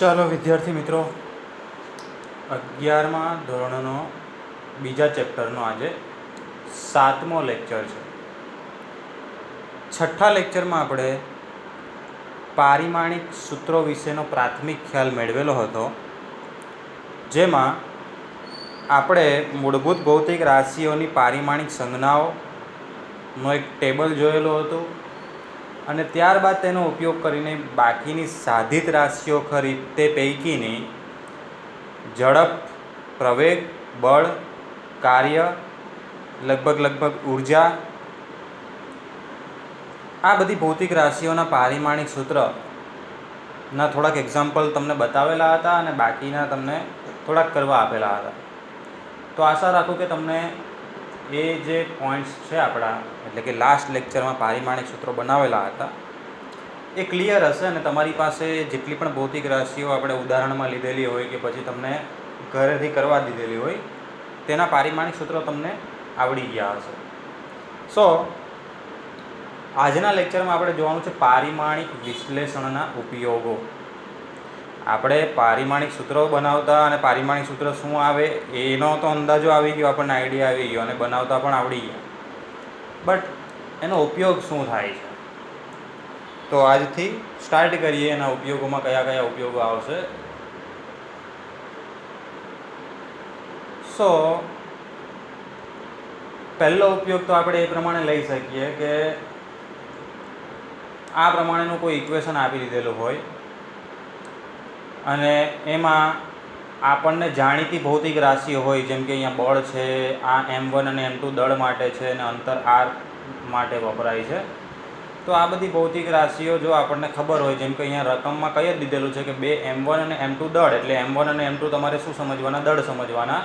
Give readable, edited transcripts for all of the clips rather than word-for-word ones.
ચાલો વિદ્યાર્થી મિત્રો, 11મા ધોરણનો બીજા ચેપ્ટરનો આજે 7મો લેક્ચર છે. છઠ્ઠા લેક્ચરમાં આપણે પારિમાણિક સૂત્રો વિશેનો પ્રાથમિક ખ્યાલ મેળવેલો હતો, જેમાં આપણે મૂળભૂત ભૌતિક રાશિઓની પારિમાણિક સંજ્ઞાઓનો એક ટેબલ જોયેલો હતો અને ત્યારબાદ તેનો ઉપયોગ કરીને બાકીની સાધિત રાશિઓ ખરી તે પૈકીની ઝડપ, પ્રવેગ, બળ, કાર્ય, લગભગ ઉર્જા, આ બધી ભૌતિક રાશિઓના પારિમાણિક સૂત્રના થોડાક એક્ઝામ્પલ તમને બતાવેલા હતા અને બાકીના તમને થોડાક કરવા આપેલા હતા. તો આશા રાખું કે તમને એ જે પોઈન્ટ્સ છે આપણા, એટલે કે લાસ્ટ લેક્ચરમાં પારિમાણિક સૂત્રો બનાવેલા હતા, એ ક્લિયર હશે અને તમારી પાસે જેટલી પણ ભૌતિક રાશિઓ આપણે ઉદાહરણમાં લીધેલી હોય કે પછી તમને ઘરેથી કરવા દીધેલી હોય, તેના પારિમાણિક સૂત્રો તમને આવડી ગયા હશે. સો આજના લેક્ચરમાં આપણે જોવાનું છે પારિમાણિક વિશ્લેષણના ઉપયોગો. આપણે પારિમાણિક સૂત્રો બનાવતા અને પારિમાણિક સૂત્ર શું આવે એનો તો અંદાજો આવી ગયો, આપણને આઈડિયા આવી ગયો અને બનાવતા પણ આવડી ગયા, બટ એનો ઉપયોગ શું થાય છે? તો આજથી સ્ટાર્ટ કરીએ. એના ઉપયોગોમાં કયા કયા ઉપયોગો આવશે. સો પહેલો ઉપયોગ તો આપણે એ પ્રમાણે લઈ શકીએ કે આ પ્રમાણેનું કોઈ ઇક્વેશન આપી દીધેલું હોય અને એમાં આપણને જાણીતી ભૌતિક રાશિઓ હોય, જેમ કે અહીંયા બળ છે, આ M1 અને M2 દળ માટે છે અને અંતર R માટે વપરાય છે. તો આ બધી ભૌતિક રાશિઓ જો આપણને ખબર હોય, જેમ કે અહીંયા રકમમાં કઈ જ દીધેલું છે કે 2 M1 અને M2 દળ, એટલે M1 અને M2 તમારે શું સમજવાના? દળ સમજવાના.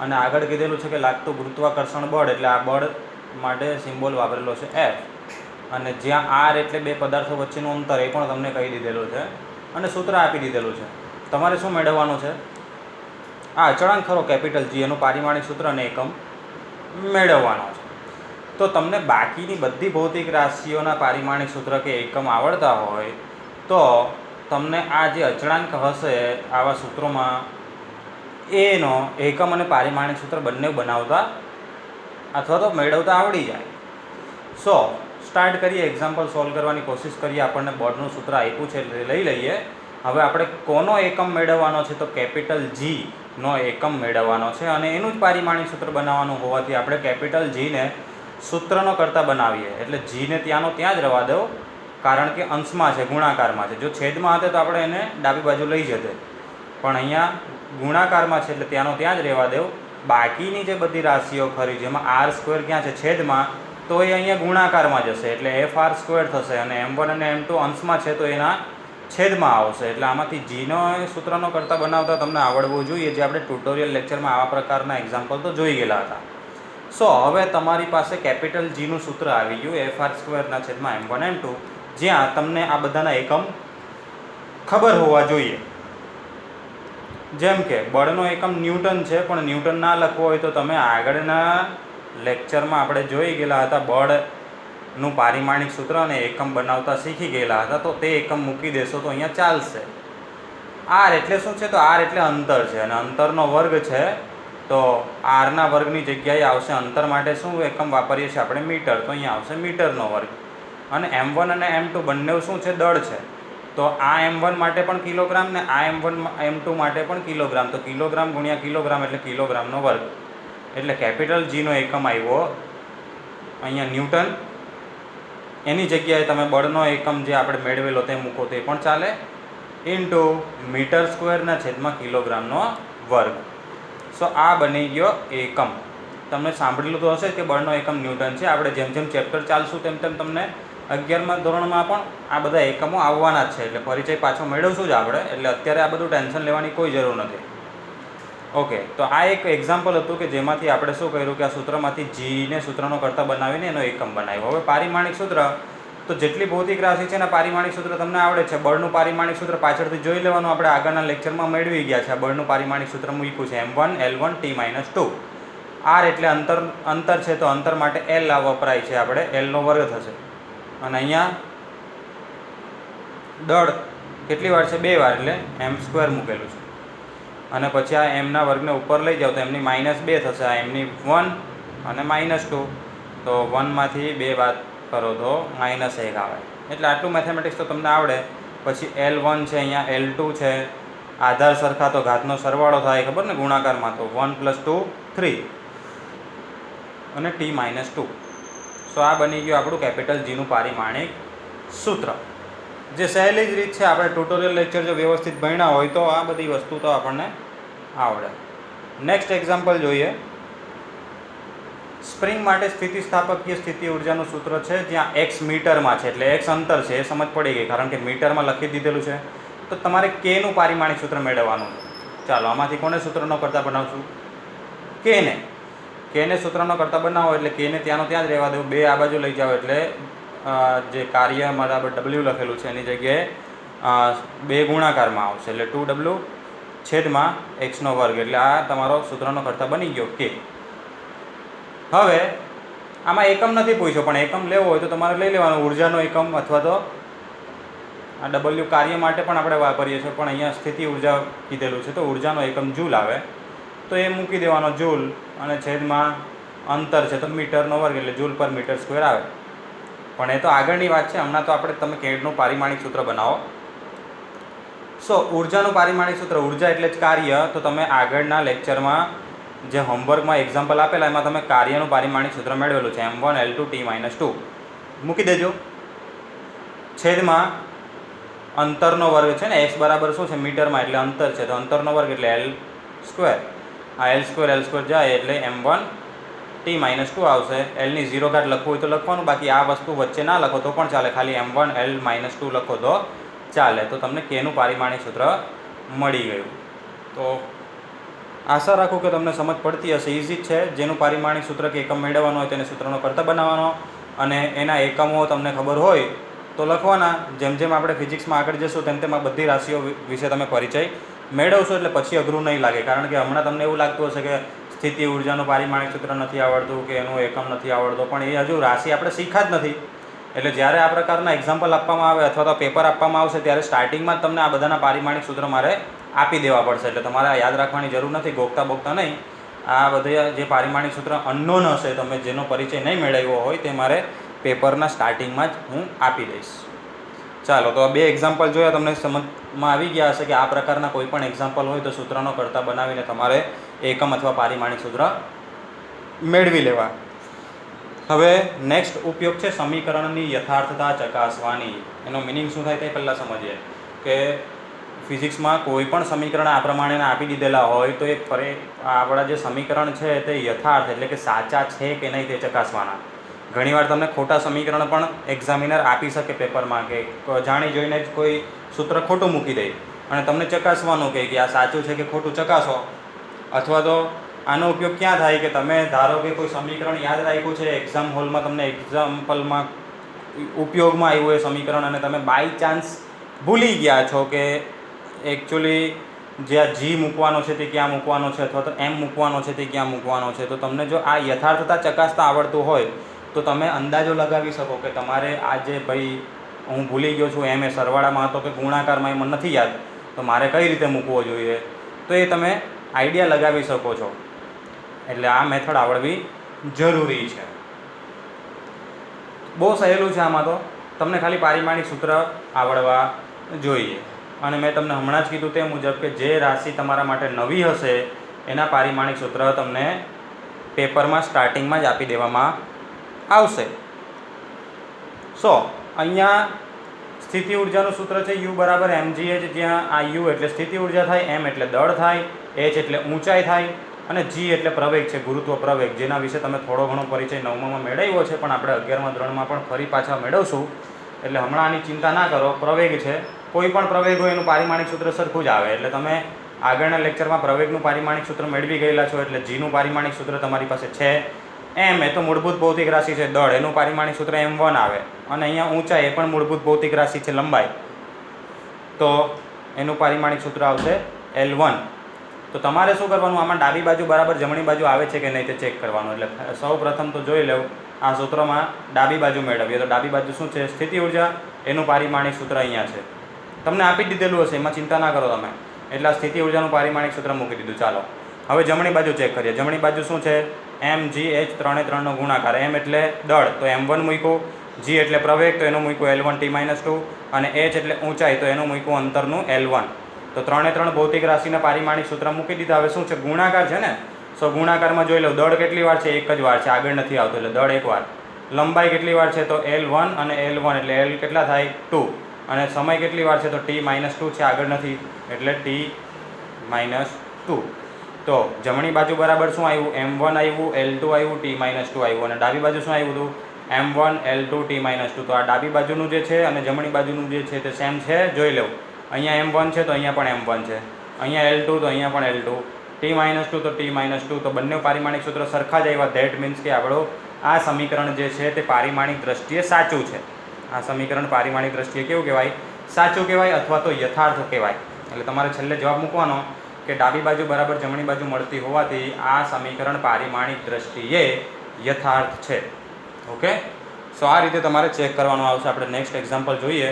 અને આગળ કીધેલું છે કે લાગતું ગુરુત્વાકર્ષણ બળ, એટલે આ બળ માટે સિમ્બોલ વાપરેલો છે F. અને જ્યાં R એટલે બે પદાર્થો વચ્ચેનું અંતર, એ પણ તમને કહી દીધેલું છે અને સૂત્ર આપી દીધેલું છે. તમારે શું મેળવવાનું છે? આ અચળાંક ખરો કેપિટલ G, એનું પારિમાણિક સૂત્ર અને એકમ મેળવવાનો છે. તો તમને બાકીની બધી ભૌતિક રાશિઓના પારિમાણિક સૂત્ર કે એકમ આવડતા હોય તો તમને આ જે અચળાંક હશે આવા સૂત્રોમાં, એનો એકમ અને પારિમાણિક સૂત્ર બંને બનાવતા અથવા તો મેળવતા આવડી જાય. સો સ્ટાર્ટ કરીએ, એક્ઝામ્પલ સોલ્વ કરવાની કોશિશ કરીએ. આપણને બળનું સૂત્ર આપ્યું છે એટલે લઈ લઈએ. હવે આપણે કોનો એકમ મેળવવાનો છે? તો કેપિટલ G નો એકમ મેળવવાનો છે અને એનું જ પારિમાણિક સૂત્ર બનાવવાનું હોવાથી આપણે કેપિટલ Gને સૂત્રનો કરતાં બનાવીએ. એટલે Gને ત્યાંનો ત્યાં જ રહેવા દો, કારણ કે અંશમાં છે, ગુણાકારમાં છે. જો છેદમાં હતે તો આપણે એને ડાબી બાજુ લઈ જતે, પણ અહીંયા ગુણાકારમાં છે એટલે ત્યાંનો ત્યાં જ રહેવા દેવ. બાકીની જે બધી રાશિઓ ખરી, જેમાં R² ક્યાં છે? છેદમાં, તો એ અહીંયા ગુણાકારમાં જશે એટલે FR² થશે અને M1 અને M2 અંશમાં છે તો એના છેદમાં આવશે. એટલે આમાંથી Gનો સૂત્રનો કરતાં બનાવતા તમને આવડવું જોઈએ, જે આપણે ટ્યુટોરિયલ લેક્ચરમાં આવા પ્રકારના એક્ઝામ્પલ તો જોઈ ગયેલા હતા. સો હવે તમારી પાસે કેપિટલ Gનું સૂત્ર આવી ગયું, FR²/M1 M2, જ્યાં તમને આ બધાના એકમ ખબર હોવા જોઈએ. જેમ કે બળનો એકમ ન્યૂટન છે, પણ ન્યૂટન ના લખવો હોય તો તમે આગળના લેક્ચરમાં આપણે જોઈ ગયેલા હતા, બળનું પારિમાણિક સૂત્ર અને એકમ બનાવતા શીખી ગયેલા હતા, તો તે એકમ મૂકી દેશો તો અહીંયા ચાલશે. R એટલે શું છે? તો R એટલે અંતર છે અને અંતરનો વર્ગ છે, તો આરના વર્ગની જગ્યાએ આવશે અંતર માટે શું એકમ વાપરીએ છીએ આપણે? મીટર. તો અહીંયા આવશે મીટરનો વર્ગ. અને M1 અને M2 બંને શું છે? દળ છે. તો આ M1 માટે પણ કિલોગ્રામ ને આ M2 માટે પણ કિલોગ્રામ, તો કિલોગ્રામ ગુણ્યા કિલોગ્રામ એટલે કિલોગ્રામનો વર્ગ. એટલે કેપિટલ Gનો એકમ આવ્યો અહીંયા ન્યૂટન. એની જગ્યાએ તમે બળનો એકમ જે આપણે મેળવેલો તે મૂકો તે પણ ચાલે, ઇન્ટુ m²/કિલોગ્રામનો વર્ગ. સો આ બની ગયો એકમ. તમને સાંભળેલું તો હશે કે બળનો એકમ ન્યૂટન છે. આપણે જેમ જેમ ચેપ્ટર ચાલશું તેમ તેમ તમને 11મા ધોરણમાં પણ આ બધા એકમો આવવાના જ છે, એટલે પરિચય પાછો મેળવશું જ આપણે. એટલે અત્યારે આ બધું ટેન્શન લેવાની કોઈ જરૂર નથી. ઓકે, તો આ એક એક્ઝામ્પલ હતું કે જેમાંથી આપણે શું કર્યું કે આ સૂત્રમાંથી Gને સૂત્રનો કરતાં બનાવીને એનો એકમ બનાવ્યો. હવે પારિમાણિક સૂત્ર, તો જેટલી ભૌતિક રાશિ છે એના પારિમાણિક સૂત્ર તમને આવડે છે. બળનું પારિમાણિક સૂત્ર પાછળથી જોઈ લેવાનું, આપણે આગળના લેક્ચરમાં મેળવી ગયા છે. આ બળનું પારિમાણિક સૂત્ર મૂક્યું છે M1 L1 T-2. R એટલે અંતર છે, તો અંતર માટે L વપરાય છે, આપણે L નો વર્ગ થશે. અને અહીંયા દળ કેટલી વાર છે? 2 વાર, એટલે m² મૂકેલું છે. અને પછી આ એમના વર્ગને ઉપર લઈ જાઓ તો એમની -2 થશે, આ એમની 1 અને -2, તો 1માંથી 2 બાદ કરો તો -1 આવે. એટલે આટલું મેથેમેટિક્સ તો તમને આવડે. પછી L1 છે, અહીંયા L2 છે, આધાર સરખા તો ઘાતનો સરવાળો થાય, ખબર ને ગુણાકારમાં, તો 1 + 2 3 અને t-2. સો આ બની ગયું આપણું કેપિટલ Gનું પારિમાણિક સૂત્ર. જે સહેલી જ રીત છે, આપણે ટ્યુટોરિયલ લેક્ચર જો વ્યવસ્થિત ભણ્યા હોય તો આ બધી વસ્તુ તો આપણને આવડે. નેક્સ્ટ એક્ઝામ્પલ જોઈએ. સ્પ્રિંગ માટે સ્થિતિસ્થાપકીય સ્થિતિ ઉર્જાનું સૂત્ર છે, જ્યાં x મીટરમાં છે, એટલે x અંતર છે, એ સમજ પડી ગઈ, કારણ કે મીટરમાં લખી દીધેલું છે. તો તમારે kનું પારિમાણિક સૂત્ર મેળવવાનું છે. ચાલો આમાંથી કોને સૂત્રનો કરતા બનાવશું? kને સૂત્રનો કરતા બનાવો એટલે kને ત્યાંનો ત્યાં જ રહેવા દેવું, 2 આ બાજુ લઈ જાઓ એટલે જે કાર્ય બરાબર w લખેલું છે એની જગ્યાએ 2 ગુણાકારમાં આવશે, એટલે 2w છેદમાં x², એટલે આ તમારો સૂત્રનો કરતા બની ગયો k. હવે આમાં એકમ નથી પૂછ્યો, પણ એકમ લેવો હોય તો તમારે લઈ લેવાનો ઉર્જાનો એકમ, અથવા તો આ w કાર્ય માટે પણ આપણે વાપરીએ છીએ, પણ અહીંયા સ્થિતિ ઉર્જા કીધેલું છે તો ઉર્જાનો એકમ જૂલ આવે, તો એ મૂકી દેવાનો જૂલ, અને છેદમાં અંતર છે તો મીટરનો², એટલે જૂલ/મીટર² આવે. પણ એ તો આગળની વાત છે, હમણાં તો આપણે તમે કેનું પારિમાણિક સૂત્ર બનાવો. સો ઉર્જાનું પારિમાણિક સૂત્ર, ઉર્જા એટલે જ કાર્ય, તો તમે આગળના લેક્ચરમાં જે હોમવર્કમાં એક્ઝામ્પલ આપેલા એમાં તમે કાર્યનું પારિમાણિક સૂત્ર મેળવેલું છે, m1 L2 t-2 મૂકી દેજો. છેદમાં અંતરનો² છે ને, x બરાબર શું છે? મીટરમાં, એટલે અંતર છે, તો અંતરનો² એટલે L². આ L² જાય એટલે m1 t-2 આવશે. Lની 0 ઘાત લખવું હોય તો લખવાનું, બાકી આ વસ્તુ વચ્ચે ના લખો તો પણ ચાલે, ખાલી m1 L-2 લખો તો ચાલે. તો તમને kનું પારિમાણિક સૂત્ર મળી ગયું. તો આશા રાખું કે તમને સમજ પડતી હશે. ઇઝી જ છે. જેનું પારિમાણિક સૂત્ર કે એકમ મેળવવાનો હોય તેને સૂત્રનો કરતા બનાવવાનો, અને એના એકમો તમને ખબર હોય તો લખવાના. જેમ જેમ આપણે ફિઝિક્સમાં આગળ જશું તેમ તેમ આ બધી રાશિઓ વિશે તમે પરિચય મેળવશો, એટલે પછી અઘરું નહીં લાગે. કારણ કે હમણાં તમને એવું લાગતું હશે કે સ્થિતિ ઉર્જાનું પારિમાણિક સૂત્ર નથી આવડતું, કે એનું એકમ નથી આવડતો, પણ એ હજુ રાશિ આપણે શીખ્યા જ નથી. એટલે જ્યારે આ પ્રકારના એક્ઝામ્પલ આપવામાં આવે અથવા તો પેપર આપવામાં આવશે ત્યારે સ્ટાર્ટિંગમાં જ તમને આ બધાના પારિમાણિક સૂત્ર મારે આપી દેવા પડશે. એટલે તમારે યાદ રાખવાની જરૂર નથી, ગોખતા બોખતા નહીં. આ બધા જે પારિમાણિક સૂત્ર અનનોન હશે, તમે જેનો પરિચય નહીં મેળવ્યો હોય, તે મારે પેપરના સ્ટાર્ટિંગમાં જ હું આપી દઈશ. ચાલો, તો આ 2 એક્ઝામ્પલ જોયા, તમને સમજમાં આવી ગયા હશે કે આ પ્રકારના કોઈ પણ એક્ઝામ્પલ હોય તો સૂત્રનો કરતા બનાવીને તમારે એકમ અથવા પારિમાણિક સૂત્ર મેળવી લેવા. હવે નેક્સ્ટ ઉપયોગ છે સમીકરણની યથાર્થતા ચકાસવાની. એનો મિનિંગ શું થાય તે પહેલાં સમજીએ કે ફિઝિક્સમાં કોઈ પણ સમીકરણ આ પ્રમાણેના આપી દીધેલા હોય તો એ આપણા જે સમીકરણ છે તે યથાર્થ એટલે કે સાચા છે કે નહીં તે ચકાસવાના. ઘણીવાર તમને ખોટા સમીકરણ પણ એક્ઝામિનર આપી શકે પેપરમાં, કે જાણી જોઈને જ કોઈ સૂત્ર ખોટું મૂકી દે અને તમને ચકાસવાનું કે આ સાચું છે કે ખોટું ચકાસો. અથવા તો આનો ઉપયોગ ક્યાં થાય કે તમે ધારો કે કોઈ સમીકરણ યાદ રાખ્યું છે, એક્ઝામ હોલમાં તમને એક્ઝામ્પલમાં ઉપયોગમાં આવ્યું એ સમીકરણ, અને તમે બાય ચાન્સ ભૂલી ગયા છો કે એકચ્યુઅલી જ્યાં g મૂકવાનો છે તે ક્યાં મૂકવાનો છે, અથવા તો m મૂકવાનો છે તે ક્યાં મૂકવાનો છે. તો તમને જો આ યથાર્થતા ચકાસતા આવડતું હોય તો તમે અંદાજો લગાવી શકો કે તમારે આ જે ભાઈ હું ભૂલી ગયો છું એમ એ સરવાળામાં હતો કે ગુણાકારમાં, એ મને નથી યાદ, તો મારે કઈ રીતે મૂકવો જોઈએ, તો એ તમે આઈડિયા લગાવી શકો છો. એટલે આ મેથડ આવડવી જરૂરી છે. બહુ સહેલું છે આમાં તો, તમને ખાલી પારિમાણિક સૂત્ર આવડવા જોઈએ. અને મેં તમને હમણાં જ કીધું તે મુજબ કે જે રાશિ તમારા માટે નવી હશે એના પારિમાણિક સૂત્ર તમને પેપરમાં સ્ટાર્ટિંગમાં જ આપી દેવામાં આવશે. સો અહીંયા સ્થિતિ ઉર્જાનું સૂત્ર છે U = mgh, જ્યાં આ U એટલે સ્થિતિ ઉર્જા થાય, m એટલે દળ થાય, h એટલે ઊંચાઈ થાય, અને g એટલે પ્રવેગ છે, ગુરુત્વ પ્રવેગ, જેના વિશે તમે થોડો ઘણો પરિચય 9માં મેળવ્યો છે, પણ આપણે 11મા ધોરણમાં પણ ફરી પાછા મેળવશું. એટલે હમણાં આની ચિંતા ના કરો. પ્રવેગ છે, કોઈ પણ પ્રવેગ હોય એનું પારિમાણિક સૂત્ર સરખું જ આવે. એટલે તમે આગળના લેક્ચરમાં પ્રવેગનું પારિમાણિક સૂત્ર મેળવી ગયેલા છો, એટલે જીનું પારિમાણિક સૂત્ર તમારી પાસે છે. m એ તો મૂળભૂત ભૌતિક રાશિ છે, દળ, એનું પારિમાણિક સૂત્ર m1 આવે. અને અહીંયા ઊંચાઈ એ પણ મૂળભૂત ભૌતિક રાશિ છે, લંબાઈ, તો એનું પારિમાણિક સૂત્ર આવશે L1. તો તમારે શું કરવાનું, આમાં ડાબી બાજુ બરાબર જમણી બાજુ આવે છે કે નહીં તે ચેક કરવાનું. એટલે સૌ પ્રથમ તો જોઈ લેવું, આ સૂત્રમાં ડાબી બાજુ મેળવીએ તો ડાબી બાજુ શું છે? સ્થિતિ ઉર્જા, એનું પારિમાણિક સૂત્ર અહીંયા છે તમને આપી દીધેલું હશે, એમાં ચિંતા ના કરો તમે. એટલે આ સ્થિતિ ઉર્જાનું પારિમાણિક સૂત્ર મૂકી દીધું. ચાલો હવે જમણી બાજુ ચેક કરીએ. જમણી બાજુ શું છે? mgh 3 નો ગુણાકાર. m એટલે દળ તો m1 મૂક્યું, g એટલે પ્રવેગ તો એનું મૂક્યું L1 t-2 અને h એટલે ઊંચાઈ તો એનું મૂક્યું અંતરનું L1. તો 3 ભૌતિક રાશિના પારિમાણિક સૂત્ર મૂકી દીધા. હવે શું છે? ગુણાકાર છે ને, સો ગુણાકારમાં જોઈ લો. દળ કેટલી વાર છે? એક જ વાર છે, આગળ નથી આવતો એટલે દળ એક વાર. લંબાઈ કેટલી વાર છે? તો L1 અને L1 એટલે L કેટલા થાય? 2. અને સમય કેટલી વાર છે? તો t-2 છે, આગળ નથી એટલે t-2. તો જમણી બાજુ બરાબર શું આવ્યું? m1 આવ્યું, L2 આવ્યું, t-2 આવ્યું. અને ડાબી બાજુ શું આવ્યું હતું? m1 L2 t-2. તો આ ડાબી બાજુનું જે છે અને જમણી બાજુનું જે છે તે સેમ છે, જોઈ લેવું. અહીંયા m1 છે તો અહીંયા પણ m1 છે, અહીંયા L2 તો અહીંયા પણ L2, t-2 તો t-2. તો બંને પારિમાણિક સૂત્ર સરખા જ આવ્યા. ધેટ મીન્સ કે આપણું આ સમીકરણ જે છે તે પારિમાણિક દ્રષ્ટિએ સાચું છે. આ સમીકરણ પારિમાણિક દ્રષ્ટિએ કેવું કહેવાય? સાચું કહેવાય અથવા તો યથાર્થ કહેવાય. એટલે તમારે છેલ્લે જવાબ મૂકવાનો કે ડાબી બાજુ બરાબર જમણી બાજુ મળતી હોવાથી આ સમીકરણ પારિમાણિક દ્રષ્ટિએ યથાર્થ છે. ઓકે, સો આ રીતે તમારે ચેક કરવાનું આવશે. આપણે નેક્સ્ટ એક્ઝામ્પલ જોઈએ.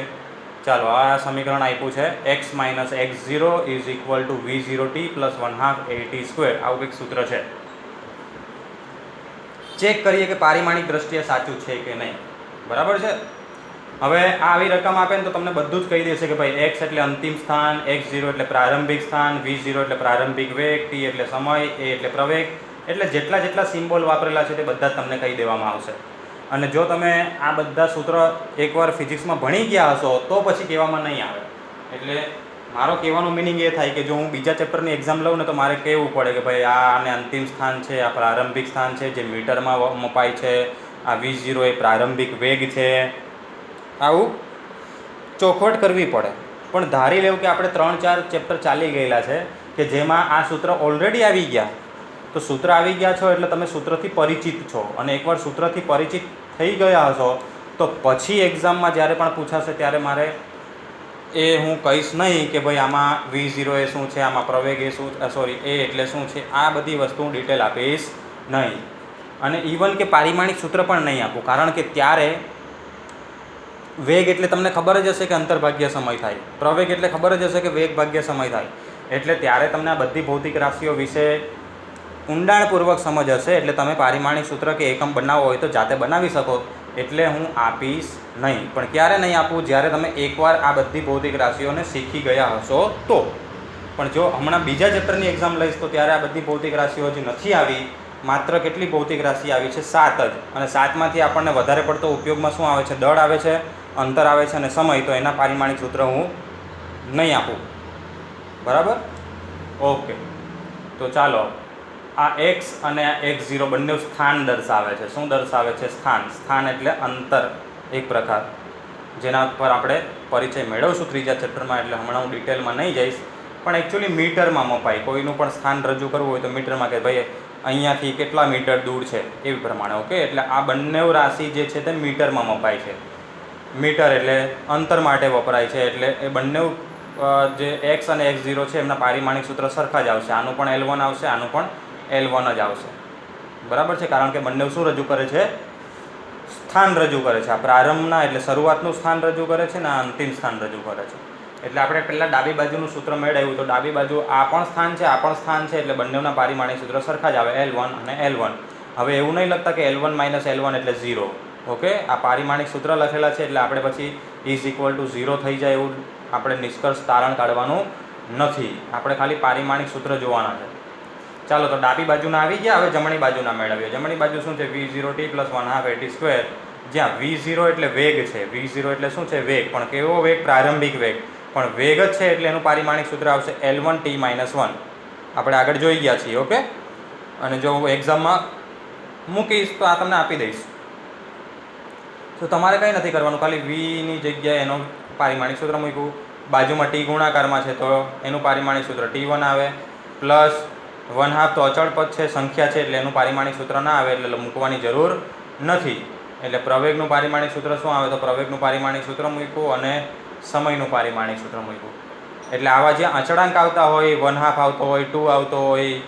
ચાલો, આ સમીકરણ આપ્યું છે x - x0 = v0t + 1/2 at². આવું કંઈક સૂત્ર છે. ચેક કરીએ કે પારિમાણિક દ્રષ્ટિએ સાચું છે કે નહીં. બરાબર છે. હવે આવી રકમ આપે ને તો તમને બધું જ કહી દેશે કે ભાઈ x એટલે અંતિમ સ્થાન, x0 એટલે પ્રારંભિક સ્થાન, v0 એટલે પ્રારંભિક વેગ, t એટલે સમય, a એટલે પ્રવેગ. એટલે જેટલા સિમ્બોલ વાપરેલા છે તે બધા જ તમને કહી દેવામાં આવશે. અને જો તમે આ બધા સૂત્ર એકવાર ફિઝિક્સમાં ભણી ગયા હશો તો પછી કહેવામાં નહીં આવે. એટલે મારો કહેવાનો મિનિંગ એ થાય કે જો હું બીજા ચેપ્ટરની એક્ઝામ લઉં ને તો મારે કહેવું પડે કે ભાઈ આ આને અંતિમ સ્થાન છે, આ પ્રારંભિક સ્થાન છે જે મીટરમાં મપાય છે, આ v0 એ પ્રારંભિક વેગ છે. આવું ચોખવટ કરવી પડે. પણ ધારી લેવું કે આપણે 3-4 ચેપ્ટર ચાલી ગયેલા છે કે જેમાં આ સૂત્ર ઓલરેડી આવી ગયા. તો સૂત્ર આવી ગયા છો એટલે તમે સૂત્રથી પરિચિત છો. અને એકવાર સૂત્રથી પરિચિત થઈ ગયા હશો તો પછી એક્ઝામમાં જ્યારે પણ પૂછાશે ત્યારે મારે એ હું કહીશ નહીં કે ભાઈ આમાં v0 એ શું છે, આમાં પ્રવેગ એ શું, એ એટલે શું છે. આ બધી વસ્તુ હું ડિટેલ આપીશ નહીં. અને ઇવન કે પારિમાણિક સૂત્ર પણ નહીં આપું. કારણ કે ત્યારે વેગ એટલે તમને ખબર જ હશે કે અંતરભાગ્ય સમય થાય, પ્રવેગ એટલે ખબર જ હશે કે વેગ ભાગ્ય સમય થાય. એટલે ત્યારે તમને આ બધી ભૌતિક રાશિઓ વિશે ઊંડાણપૂર્વક સમજ હશે. એટલે તમે પારિમાણિક સૂત્ર કે એકમ બનાવવો હોય તો જાતે બનાવી શકો. એટલે હું આપીશ નહીં. પણ ક્યારે નહીં આપું? જ્યારે તમે એકવાર આ બધી ભૌતિક રાશિઓને શીખી ગયા હશો તો. પણ જો હમણાં બીજા ચેપ્ટરની એક્ઝામ લઈશ તો ત્યારે આ બધી ભૌતિક રાશિઓ હજી નથી આવી. માત્ર કેટલી ભૌતિક રાશિ આવી છે? 7 જ. અને 7માંથી આપણને વધારે પડતો ઉપયોગમાં શું આવે છે? દળ આવે છે, અંતર આવે છે અને સમય. તો એના પારિમાણિક સૂત્ર હું નહીં આપું. બરાબર? ઓકે, તો ચાલો, આ x અને આ x0 બંને સ્થાન દર્શાવે છે. શું દર્શાવે છે? સ્થાન. સ્થાન એટલે અંતર એક પ્રકાર, જેના પર આપણે પરિચય મેળવશું ત્રીજા ચેપ્ટરમાં. એટલે હમણાં હું ડિટેલમાં નહીં જઈશ. પણ એકચ્યુઅલી મીટરમાં મપાય. કોઈનું પણ સ્થાન રજૂ કરવું હોય તો મીટરમાં કે ભાઈ અહીંયાથી કેટલા મીટર દૂર છે એવી પ્રમાણે. ઓકે, એટલે આ બંને રાશિ જે છે તે મીટરમાં મપાય છે. મીટર એટલે અંતર માટે વપરાય છે. એટલે એ બંને જે x અને x0 છે એમના પારિમાણિક સૂત્ર સરખા જ આવશે. આનું પણ L1 આવશે, આનું પણ L1 જ આવશે. બરાબર છે? કારણ કે બંને શું રજૂ કરે છે? સ્થાન રજૂ કરે છે. આ પ્રારંભના એટલે શરૂઆતનું સ્થાન રજૂ કરે છે ને આ અંતિમ સ્થાન રજૂ કરે છે. એટલે આપણે પહેલાં ડાબી બાજુનું સૂત્ર મેળવ્યું તો ડાબી બાજુ આ પણ સ્થાન છે, આ પણ સ્થાન છે. એટલે બંનેના પારિમાણિક સૂત્ર સરખા જ આવે, L1 અને L1. હવે એવું નહીં લખતા કે L1 - L1 એટલે 0. ઓકે, આ પારિમાણિક સૂત્ર લખેલા છે એટલે આપણે પછી = 0 થઈ જાય એવું આપણે નિષ્કર્ષ તારણ કાઢવાનું નથી. આપણે ખાલી પારિમાણિક સૂત્ર જોવાના છે. ચાલો, તો ડાબી બાજુના આવી ગયા. હવે જમણી બાજુના મેળવીએ. જમણી બાજુ શું છે? v0t + 1/2 at². જ્યાં v0 એટલે વેગ છે. v0 એટલે શું છે? વેગ. પણ કેવો વેગ? પ્રારંભિક વેગ. પણ વેગ જ છે એટલે એનું પારિમાણિક સૂત્ર આવશે L1 t-1. આપણે આગળ જોઈ ગયા છીએ. ઓકે, અને જો હું એક્ઝામમાં મૂકીશ તો આ તમને આપી દઈશ. તો તમારે કંઈ નથી કરવાનું, ખાલી vની જગ્યાએ એનો પારિમાણિક સૂત્ર મૂક્યું. બાજુમાં t ગુણાકારમાં છે તો એનું પારિમાણિક સૂત્ર t1 આવે, પ્લસ 1/2 તો અચળ પદ છે, સંખ્યા છે એટલે એનું પારિમાણિક સૂત્ર ના આવે એટલે મૂકવાની જરૂર નથી. એટલે પ્રવેગનું પારિમાણિક સૂત્ર શું આવે? તો પ્રવેગનું પારિમાણિક સૂત્ર મૂક્યું અને સમયનું પારિમાણિક સૂત્ર મૂક્યું. એટલે આવા જે અચળાંક આવતા હોય, 1/2 આવતો હોય, 2 આવતો હોય,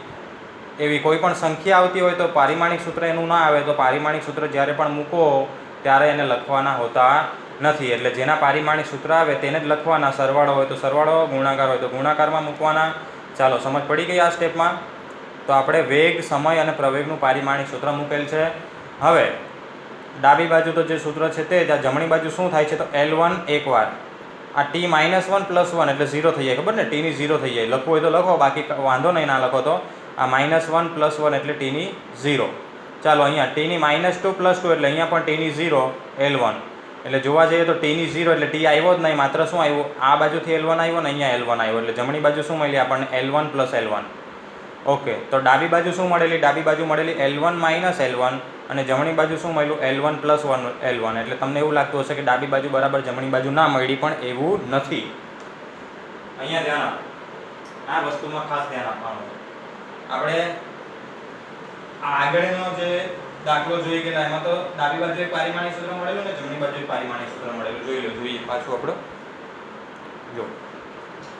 એવી કોઈ પણ સંખ્યા આવતી હોય તો પારિમાણિક સૂત્ર એનું ના આવે. તો પારિમાણિક સૂત્ર જ્યારે પણ મૂકો ત્યારે એને લખવાના હોતા નથી. એટલે જેના પારિમાણિક સૂત્ર આવે તેને જ લખવાના. સરવાળો હોય તો સરવાળો, ગુણાકાર હોય તો ગુણાકારમાં મૂકવાના. ચાલો, સમજ પડી ગઈ આ સ્ટેપમાં? તો આપણે વેગ, સમય અને પ્રવેગનું પારિમાણિક સૂત્ર મૂકેલ છે. હવે ડાબી બાજુ તો જે સૂત્ર છે તે જ. જમણી બાજુ શું થાય છે? તો L1 એકવાર આ t -1 + 1 એટલે 0 થઈ જાય. ખબર ને? t ની 0 થઈ જાય. લખવું હોય તો લખો, બાકી વાંધો નહીં, ના લખો તો. આ -1 + 1 એટલે t ની 0. ચાલો, અહીંયા t ની -2 + 2 એટલે અહીંયા પણ t ની 0 L1. એટલે જોવા જઈએ તો t ની 0 એટલે t આવ્યો જ નહીં, માત્ર શું આવ્યું? આ બાજુથી L1 આવ્યો ને અહીંયા L1 આવ્યો. એટલે જમણી બાજુ શું મળી આપણને? L1 + L1. ઓકે, તો ડાબી બાજુ શું મળેલી? ડાબી બાજુ મળેલી L1 - L1 અને જમણી બાજુ શું મળ્યું? L1 + 1 L1. એટલે તમને એવું લાગતું હશે કે ડાબી બાજુ બરાબર જમણી બાજુ ના મળી, પણ એવું નથી. અહીંયા ધ્યાન આપો, આ વસ્તુમાં ખાસ ધ્યાન આપવાનું છે. આપણે આગળનો જે દાખલો જોઈ ગયેલા એમાં તો ડાબી બાજુ એક પારિમાણિક સૂત્ર મળેલું ને જમણી બાજુ એક પારિમાણિક સૂત્ર મળેલું. જોઈએ પાછું આપણે જો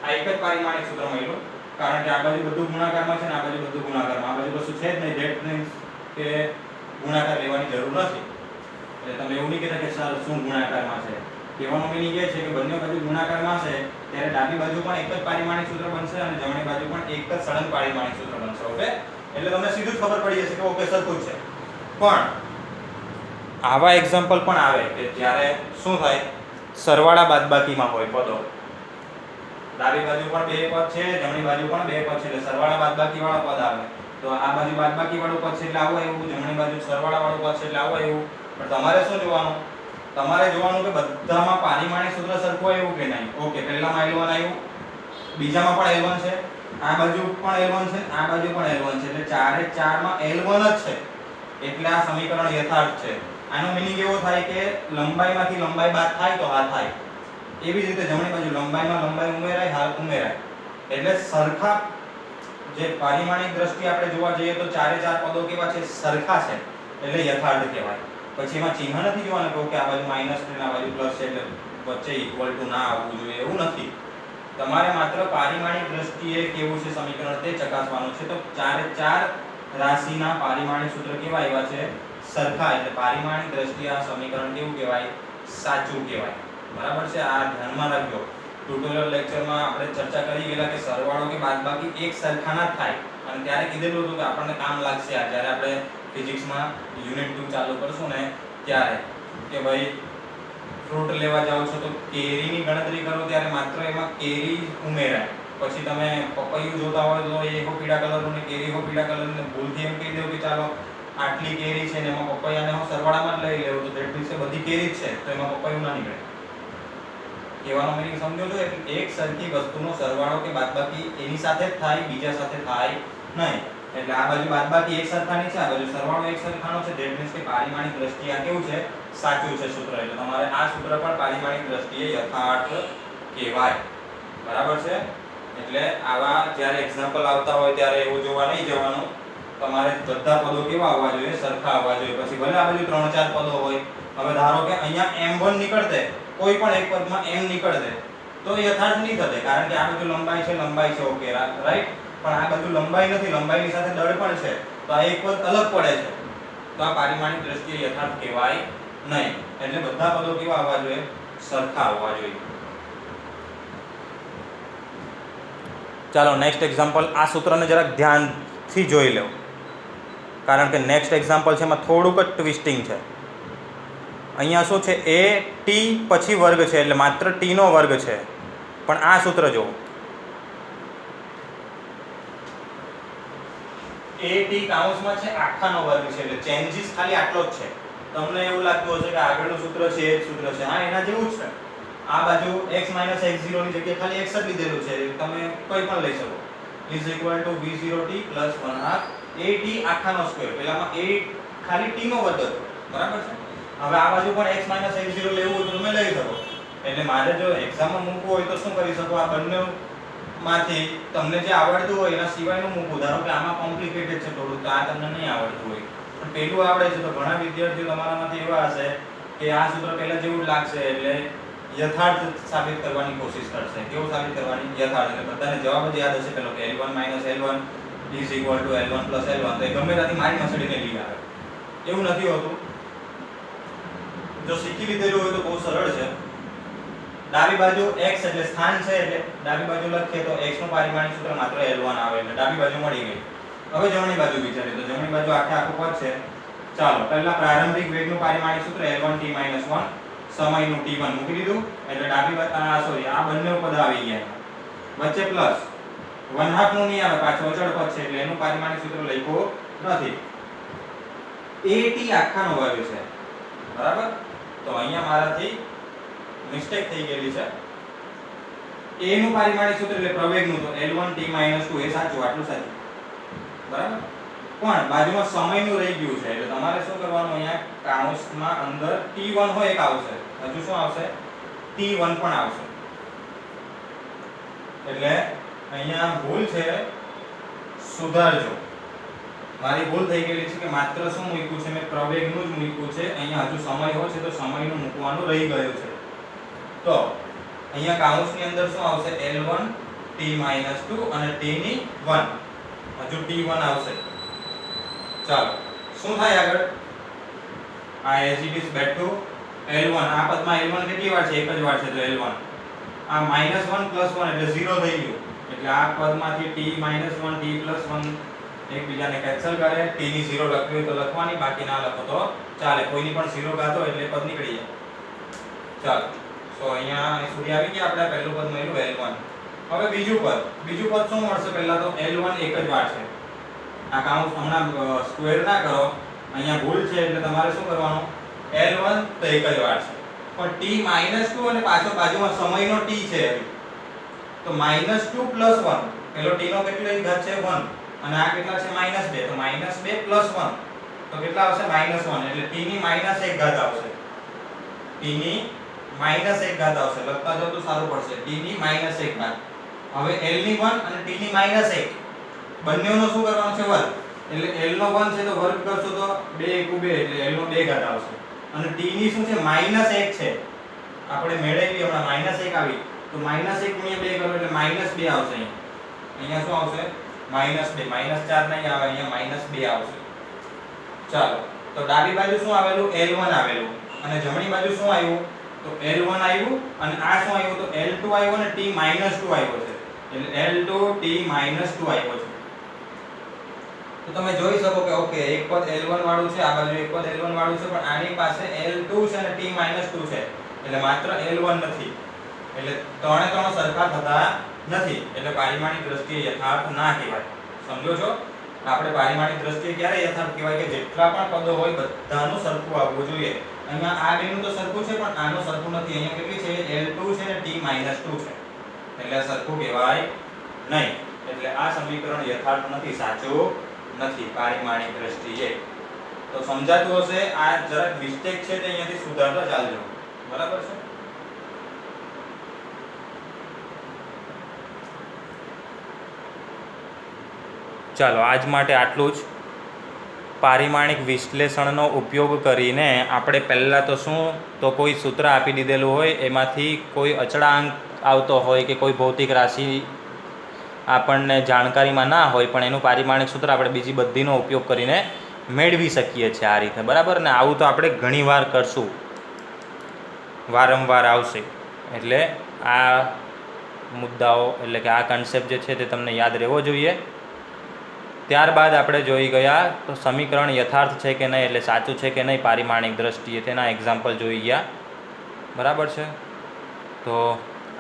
આ એક જ પારિમાણિક સૂત્ર મળ્યું, કારણ કે આ બાજુ બધું ગુણાકારમાં છે ને આ બાજુ બધું ગુણાકારમાં. આ બાજુ કશું છે જ નહીં. ધેટ મીન્સ કે ગુણાકાર લેવાની જરૂર નથી. એટલે તમે એવું નહીં કહેતા કે સર શું ગુણાકારમાં છે. કહેવાનો મીનિંગ એ છે કે બંને બાજુ ગુણાકારમાં છે ત્યારે ડાબી બાજુ પણ એક જ પારિમાણિક સૂત્ર બનશે અને જમણી બાજુ પણ એક જ સળંગ પારિમાણિક સૂત્ર બનશે. ઓકે, એટલે તમને સીધું જ ખબર પડી જશે કે ઓકે સરખું જ છે. પણ આવા એક્ઝામ્પલ પણ આવે કે જ્યારે શું થાય? સરવાળા બાદબાકીમાં હોય પદો. ડાબી બાજુ પણ બે પદ છે, જમણી બાજુ પણ બે પદ છે, એટલે સરવાળા બાદબાકી વાળા પદ આવે. તો આ બાજુ બાદબાકી વાળું પદ છે એટલે આવું આવ્યું, જમણી બાજુ સરવાળા વાળું પદ છે એટલે આવું આવ્યું. પણ તમારે શું જોવાનું? તમારે જોવાનું કે બધામાં પારિમાણિક સૂત્ર સરખું આવ્યું કે નહીં. ઓકે, પહેલામાં L1 આવ્યું, બીજામાં પણ L1 છે, આ બાજુ પણ L1 છે, આ બાજુ પણ L1 છે, એટલે ચારે ચારમાં L1 જ છે. એટલે આ સમીકરણ યથાર્થ છે. આનો મીનિંગ એવો થાય કે લંબાઈમાંથી લંબાઈ બાદ થાય તો આ થાય. એવી જ રીતે જમણી બાજુ લંબાઈમાં લંબાઈ ઉમેરાય, હાલ ઉમેરાય. એટલે સરખા જે પારિમાણિક દ્રષ્ટિએ આપણે જોવા જઈએ તો ચારે ચાર પદો કેવા છે? સરખા છે, એટલે યથાર્થ કહેવાય. પછી એમાં ચિહ્ન નથી જોવાનું કે આ બાજુ માઈનસ છે ને આ બાજુ પ્લસ છે એટલે વચ્ચે ઇક્વલ ટુ ના આવવું જોઈએ, એવું નથી. તમારે માત્ર પારિમાણિક દ્રષ્ટિએ કેવું છે સમીકરણ તે ચકાસવાનું છે. તો ચારે ચાર રાશિના પારિમાણિક સૂત્ર કેવા આવ્યા છે? સરખા. એટલે પારિમાણિક દ્રષ્ટિએ આ સમીકરણ કેવું કહેવાય? સાચું કહેવાય. બરાબર છે? આ ધ્યાનમાં રાખજો. ટ્યુટોરિયલ લેક્ચરમાં આપણે ચર્ચા કરી ગયેલા કે સરવાળો કે બાદબાકી એક સરખાના જ થાય. અને ત્યારે કીધેલું હતું કે આપણને કામ લાગશે આ જ્યારે આપણે ફિઝિક્સમાં યુનિટ 2 ચાલુ કરશું ને ત્યારે, કે ભાઈ ફ્રૂટ લેવા જાઓ છો તો કેરીની ગણતરી કરો ત્યારે માત્ર એમાં કેરી ઉમેરાય. પછી તમે પપૈયું જોતા હોય તો એ પીળા કલરનું ને કેરી પીળા કલરનું, ભૂલથી એમ કહી દો કે ચાલો આટલી કેરી છે ને એમાં પપૈયાને હું સરવાળામાં જ લઈ લેવું, તો ધેટ મીન્સ બધી કેરી જ છે તો એમાં પપૈયું ના નીકળે. કહેવાનો મીનિંગ સમજો છો? એટલે એક સરખી વસ્તુનો સરવાળો કે બાદબાકી એની સાથે જ થાય, બીજા સાથે થાય નહીં. એટલે આ બાજુ બાદબાકી એક સરખાની છે, આ બાજુ સરવાળો એક સરખાનો છે. ધેટ મીન્સ કે પારિમાણિક દ્રષ્ટિએ આ કેવું છે? સાચું છે સૂત્ર. એટલે તમારે આ સૂત્ર પણ પારિમાણિક દ્રષ્ટિએ યથાર્થ કહેવાય. બરાબર છે? એટલે આવા જ્યારે એક્ઝામ્પલ આવતા હોય ત્યારે એવું જોવા નહીં જવાનું. તમારે બધા પદો કેવા આવવા જોઈએ? સરખા આવવા જોઈએ. પછી ભલે આ બાજુ 3-4 પદો હોય. હવે ધારો કે અહીંયા m1 નીકળતે, કોઈ પણ એક પદમાં m નીકળતે તો યથાર્થ નહીં થતે, કારણ કે આ બાજુ લંબાઈ છે, ઓકે રાઈટ. પણ આ બાજુ લંબાઈ નથી, લંબાઈની સાથે દળ પણ છે, તો આ એક પદ અલગ પડે છે. તો આ પારિમાણિક દ્રષ્ટિએ યથાર્થ કહેવાય નહીં. એટલે બધા પદો કેવા આવવા જોઈએ? સરખા આવવા જોઈએ. ચાલો નેક્સ્ટ એક્ઝામ્પલ. આ સૂત્રને જરાક ધ્યાનથી જોઈ લો, કારણ કે નેક્સ્ટ એક્ઝામ્પલ છે એમાં થોડુંક જ ટ્વિસ્ટિંગ છે. અહીંયા શું છે? એ ટી પછી વર્ગ છે એટલે માત્ર ટીનો વર્ગ છે. પણ આ સૂત્ર જુઓ, એ ટી કાઉન્સમાં છે આખાનો વર્ગ છે એટલે ચેન્જીસ ખાલી આટલો જ છે. તમને એવું લાગતું હશે કે આગળનું સૂત્ર છે એ જ સૂત્ર છે. હા, એના જેવું જ છે. આ બાજુ x - x0 ની જગ્યાએ ખાલી x જ લીધેલું છે. તમે કોઈ પણ લઈ શકો. is equal to v0t plus 1/2 at આખાનો સ્ક્વેર. પેલામાં a ખાલી t નો વર્ગ હતો. બરાબર છે? હવે આ બાજુ પણ x - x0 લેવું હોય તો તમે લઈ શકો. એટલે મારે જો એક્ઝામમાં મૂકવું હોય તો શું કરી શકો? આ બંને માંથી તમને જે આવડતું હોય એના સિવાયનું મૂકવું. ધારો કે આમાં કોમ્પ્લિકેટેડ છે થોડું, તો આ તમને નહીં આવડતું હોય પણ પેલું આવડે છે, તો ઘણા વિદ્યાર્થીઓ તમારામાંથી એવા હશે કે આ સૂત્ર પહેલા જેવું જ લાગશે એટલે યથાર્થ સાબિત કરવાની કોશિશ કરશે. કેવું સાબિત કરવાની? યથાર્થ. એટલે બધાને જવાબ જ યાદ હશે પેલો કે L1 - L1 is equal to L1 plus L1. તો એ ગમે ત્યાંથી મારી મસડીને લઈ આવે. એવું નથી હોતું. જો શીખી લીધેલું હોય તો બહુ સરળ છે. ડાબી બાજુ x એટલે સ્થાન છે એટલે ડાબી બાજુ લખીએ તો x નું પારિમાણિક સૂત્ર માત્ર L1 આવે એટલે ડાબી બાજુ મળી ગઈ. હવે જમણી બાજુ વિચારીએ તો જમણી બાજુ આખું પદ છે. ચાલો પહેલા પ્રારંભિક વેગનું પારિમાણિક સૂત્ર L1t - 1 સમયનું t1 મૂકી દીધું એટલે ડાબી બાજુ સોરી આ બંને પદ આવી ગયા. વચ્ચે પ્લસ 1/2 નું નહીં આવે પાછો અચળ પદ છે એટલે એનું પારિમાણિક સૂત્ર લખ્યું નથી. at આખાનો વર્ગ છે બરાબર. તો અહીંયા મારાથી મિસ્ટેક થઈ ગયેલી છે. a નું પારિમાણિક સૂત્ર એટલે પ્રવેગનું તો L1t - 2 એ સાચું આટલું સાચું બરાબર. પણ બાજુમાં સમયનું રહી ગયું છે એટલે તમારે શું કરવાનું અહીંયા કૌંસમાં અંદર t1 હોય એક આવશે હજુ શું આવશે t1 પણ આવશે એટલે અહીંયા ભૂલ છે સુધારજો. મારી ભૂલ થઈ ગયેલી છે કે માત્ર શું મૂક્યું છે મેં પ્રવેગનું જ મૂક્યું છે. અહીંયા હજુ સમય હોય છે તો સમયનું મૂકવાનું રહી ગયું છે. તો અહીંયા કૌંસની અંદર શું આવશે L1t - 2 અને t ની 1 હજુ t1 આવશે. ચાલો શું થાય આગળ આ as it is back to L1 આ પદમાં L1 કેટલી વાર છે એક જ વાર છે તો L1 આ -1 + 1 એટલે 0 થઈ ગયું એટલે આ પદમાંથી t - 1 t + 1 એકબીજાને કેન્સલ કરે. t ની 0 લખવી હોય તો લખવાની બાકી ના લખો તો ચાલે. કોઈની પણ 0 ગાતો એટલે પદ નીકળી જાય. ચાલો સો અહીંયા સુધી આવી ગયા આપણે પહેલું પદ મળ્યું L1. હવે બીજું પદ શું મળશે પહેલા તો L1 એક જ વાર છે. આ કૌંસ હમણાં સ્ક્વેર ના કરો અહીંયા ભૂલ છે એટલે તમારે શું કરવાનું L1 તો એક જ વાર છે પણ t - 2 અને પાછો બાજુમાં સમયનો t છે તો -2 + 1 પેલો t નો કેટલો ઘાત છે 1 અને આ કેટલા છે -2 તો -2 + 1 તો કેટલા આવશે -1 એટલે t ની -1 ઘાત આવશે. t ની -1 ઘાત આવશે લખતા જાવ તો સારું પડશે. t ની -1 ઘાત. હવે l ની 1 અને t ની -1 બંનેનો શું કરવાનું છે વર્ગ એટલે l નો 1 છે તો વર્ગ કરશો તો 2 * 2 એટલે l નો 2 ઘાત આવશે અને t ની શું છે -1 છે આપણે મેળવી હમણાં -1 આવી તો -1 * 2 કરો એટલે -2 આવશે. અહીંયા શું આવશે -2 -4 નહીં આવે અહીંયા -2 આવશે. ચાલો તો ડાબી બાજુ શું આવેલું L1 આવેલું અને જમણી બાજુ શું આવ્યું તો L1 આવ્યું અને આ શું આવ્યું તો L2 આવ્યો અને t - 2 આવ્યો છે એટલે L2 t - 2 આવ્યો છે. તો તમે જોઈ શકો કે ઓકે એક પદ L1 વાળું છે આ બાજુ એક પદ L1 વાળું છે પણ આની પાસે L2 છે અને t - 2 છે એટલે માત્ર L1 નથી એટલે ત્રણે સરખા થતા નથી એટલે પારિમાણિક દ્રષ્ટિએ યથાર્થ ના કહેવાય. સમજો છો આપણે પારિમાણિક દ્રષ્ટિએ ક્યારે યથાર્થ કહેવાય કે જેટલા પણ પદો હોય બધાનું સરખું આવવું જોઈએ. અહીંયા આ બેનું તો સરખું છે પણ આનું સરખું નથી. અહીંયા કેટલી છે L2 છે અને t - 2 છે એટલે સરખું કહેવાય નહીં એટલે આ સમીકરણ યથાર્થ નથી સાચું નથી પારિમાણિક દ્રષ્ટિએ. તો સમજાતું હશે આ જરાક મિસ્ટેક છે તે અહીંયાથી સુધારતા ચાલજો બરાબર છે. ચાલો આજ માટે આટલું જ. પારિમાણિક વિશ્લેષણનો ઉપયોગ કરીને આપણે પહેલાં તો શું તો કોઈ સૂત્ર આપી દીધેલું હોય એમાંથી કોઈ અચળાંક આવતો હોય કે કોઈ ભૌતિક રાશિ આપણને જાણકારીમાં ના હોય પણ એનું પારિમાણિક સૂત્ર આપણે બીજી બધીનો ઉપયોગ કરીને મેળવી શકીએ છીએ આ રીતે બરાબર ને. આવું તો આપણે ઘણીવાર કરશું વારંવાર આવશે એટલે આ મુદ્દાઓ એટલે કે આ કન્સેપ્ટ જે છે તે તમને યાદ રહેવો જોઈએ. ત્યારબાદ આપણે જોઈ ગયા તો સમીકરણ યથાર્થ છે કે નહીં એટલે સાચું છે કે નહીં પારિમાણિક દ્રષ્ટિએ તેના એક્ઝામ્પલ જોઈ ગયા બરાબર છે. તો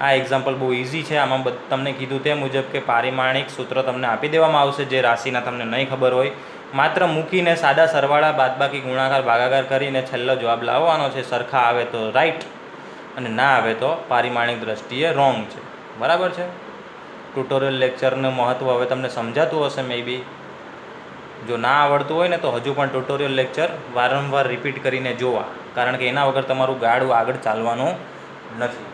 આ એક્ઝામ્પલ બહુ ઇઝી છે. આમાં તમને કીધું તે મુજબ કે પારિમાણિક સૂત્ર તમને આપી દેવામાં આવશે જે રાશિના તમને નહીં ખબર હોય માત્ર મૂકીને સાદા સરવાળા બાદબાકી ગુણાકાર ભાગાકાર કરીને છેલ્લો જવાબ લાવવાનો છે. સરખા આવે તો રાઈટ અને ના આવે તો પારિમાણિક દ્રષ્ટિએ રોંગ છે બરાબર છે. ટ્યુટોરિયલ લેક્ચરનું મહત્ત્વ હવે તમને સમજાતું હશે મે બી. જો ના આવડતું હોય ને તો હજુ પણ ટ્યુટોરિયલ લેક્ચર વારંવાર રિપીટ કરીને જોવા કારણ કે એના વગર તમારું ગાડું આગળ ચાલવાનું નથી.